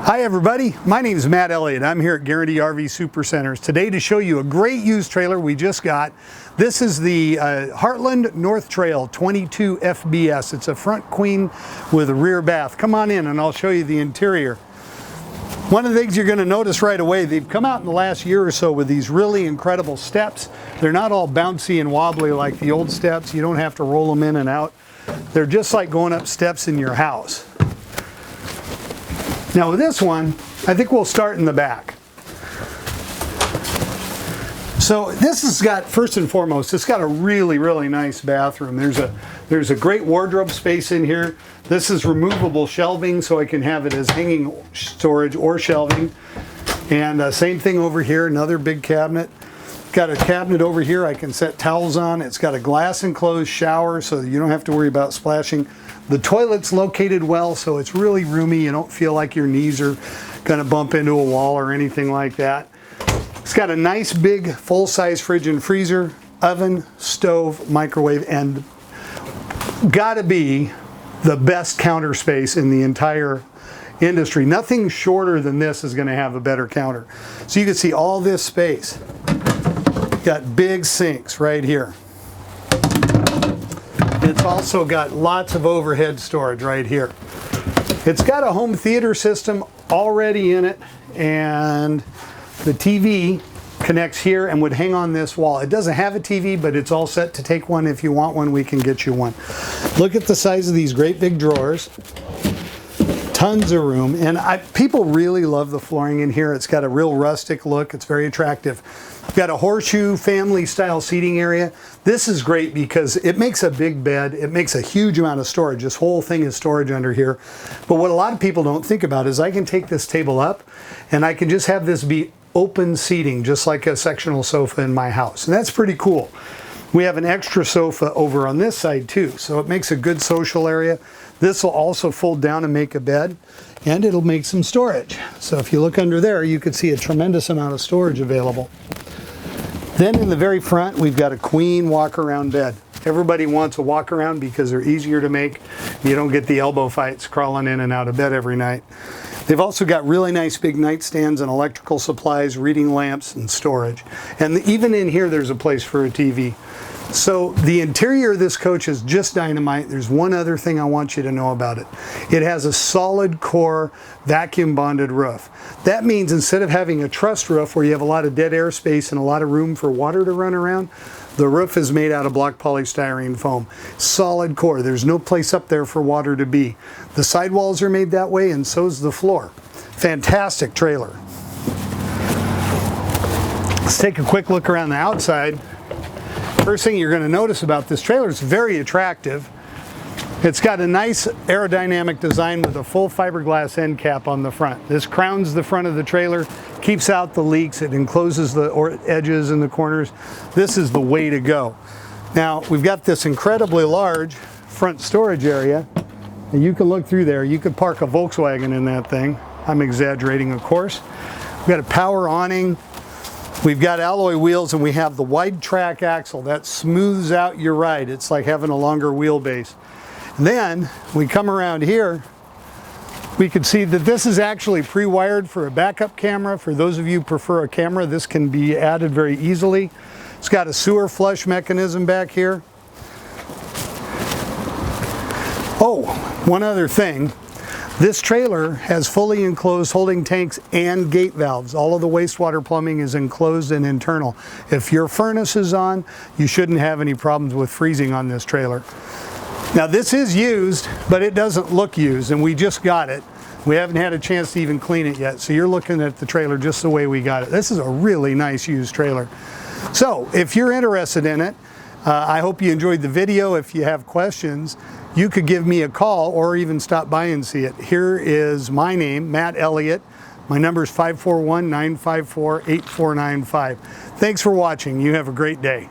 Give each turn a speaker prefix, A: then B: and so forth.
A: Hi everybody, my name is Matt Elliott. I'm here at Guaranty RV Supercenters today to show you a great used trailer we just got. This is the Heartland North Trail 22 FBS. It's a front queen with a rear bath. Come on in and I'll show you the interior. One of the things you're going to notice right away, they've come out in the last year or so with these really incredible steps. They're not all bouncy and wobbly like the old steps. You don't have to roll them in and out. They're just like going up steps in your house. Now with this one, I think we'll start in the back. So this has got, first and foremost, it's got a really nice bathroom. There's a great wardrobe space in here. This is removable shelving, so I can have it as hanging storage or shelving. And same thing over here, another big cabinet. Got a cabinet over here I can set towels on. It's got a glass enclosed shower so you don't have to worry about splashing. The toilet's located well, so it's really roomy. You don't feel like your knees are gonna bump into a wall or anything like that. It's got a nice big full-size fridge and freezer, oven, stove, microwave, and gotta be the best counter space in the entire industry. Nothing shorter than this is gonna have a better counter. So you can see all this space. Got big sinks right here. It's also got lots of overhead storage right here. It's got a home theater system already in it, and the TV connects here and would hang on this wall. It doesn't have a TV, but it's all set to take one. If you want one, we can get you one. Look at the size of these great big drawers. Tons of room, and people really love the flooring in here. It's got a real rustic look. It's very attractive. We've got a horseshoe family style seating area. This is great because it makes a big bed. It makes a huge amount of storage. This whole thing is storage under here. But what a lot of people don't think about is I can take this table up and I can just have this be open seating, just like a sectional sofa in my house. And that's pretty cool. We have an extra sofa over on this side too, so it makes a good social area. This will also fold down and make a bed, and it'll make some storage. So if you look under there, you can see a tremendous amount of storage available. Then in the very front, we've got a queen walk-around bed. Everybody wants a walk-around because they're easier to make. You don't get the elbow fights crawling in and out of bed every night. They've also got really nice big nightstands and electrical supplies, reading lamps, and storage. And even in here, there's a place for a TV. So the interior of this coach is just dynamite. There's one other thing I want you to know about it. It has a solid core vacuum bonded roof. That means instead of having a truss roof where you have a lot of dead air space and a lot of room for water to run around, the roof is made out of block polystyrene foam. Solid core. There's no place up there for water to be. The sidewalls are made that way, and so is the floor. Fantastic trailer. Let's take a quick look around the outside. First thing you're going to notice about this trailer is very attractive. It's got a nice aerodynamic design with a full fiberglass end cap on the front. This crowns the front of the trailer, keeps out the leaks, it encloses the edges and the corners. This is the way to go. Now we've got this incredibly large front storage area, and you can look through there. You could park a Volkswagen in that thing. I'm exaggerating, of course. We've got a power awning. We've got alloy wheels, and we have the wide track axle that smooths out your ride. It's like having a longer wheelbase. And then we come around here, we can see that this is actually pre-wired for a backup camera. For those of you who prefer a camera, this can be added very easily. It's got a sewer flush mechanism back here. Oh, one other thing. This trailer has fully enclosed holding tanks and gate valves. All of the wastewater plumbing is enclosed and internal. If your furnace is on, you shouldn't have any problems with freezing on this trailer. Now this is used, but it doesn't look used, and we just got it. We haven't had a chance to even clean it yet, so you're looking at the trailer just the way we got it. This is a really nice used trailer. So if you're interested in it, I hope you enjoyed the video. If you have questions, you could give me a call or even stop by and see it. Here is my name, Matt Elliott. My number is 541-954-8495. Thanks for watching. You have a great day.